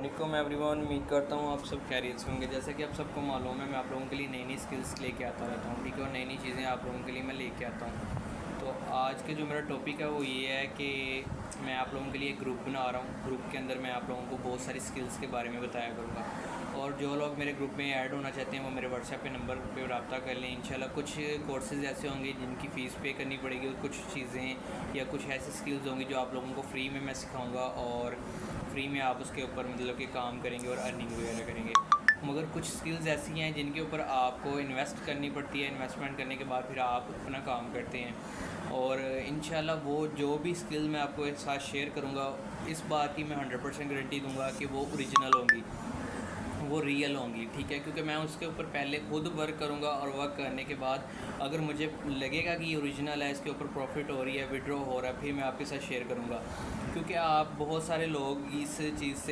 वालेकुम एवरीवन। उम्मीद करता हूँ आप सब खैरियत से होंगे। जैसा कि आप सबको मालूम है, मैं आप लोगों के लिए नई नई स्किल्स लेके आता रहता हूँ, ठीक है, और नई नई चीज़ें आप लोगों के लिए मैं लेके आता हूँ। तो आज के जो मेरा टॉपिक है वो ये है कि मैं आप लोगों के लिए एक ग्रुप बना रहा हूँ। ग्रुप के अंदर मैं आप लोगों को बहुत सारी स्किल्स के बारे में बताया करूँगा, और जो लोग मेरे ग्रुप में ऐड होना चाहते हैं वो मेरे व्हाट्सएप पे नंबर पे रब्ता कर लें। इंशाल्लाह कुछ कोर्सेज़ ऐसे होंगे जिनकी फ़ीस पे करनी पड़ेगी, और कुछ चीज़ें या कुछ ऐसी स्किल्स होंगी जो आप लोगों को फ्री में मैं सिखाऊंगा, और फ्री में आप उसके ऊपर मतलब कि काम करेंगे और अर्निंग वगैरह करेंगे। मगर कुछ स्किल्स ऐसी हैं जिनके ऊपर आपको इन्वेस्ट करनी पड़ती है। इन्वेस्टमेंट करने के बाद फिर आप अपना काम करते हैं, और इंशाल्लाह वो जो भी स्किल मैं आपको एक साथ शेयर करूँगा, इस बात की मैं 100% गारंटी दूंगा कि वो ओरिजिनल होंगी, वो रियल होंगी, ठीक है। क्योंकि मैं उसके ऊपर पहले खुद वर्क करूँगा, और वर्क करने के बाद अगर मुझे लगेगा कि ये ओरिजिनल है, इसके ऊपर प्रॉफिट हो रही है, विड्रॉ हो रहा है, फिर मैं आपके साथ शेयर करूँगा। क्योंकि आप बहुत सारे लोग इस चीज़ से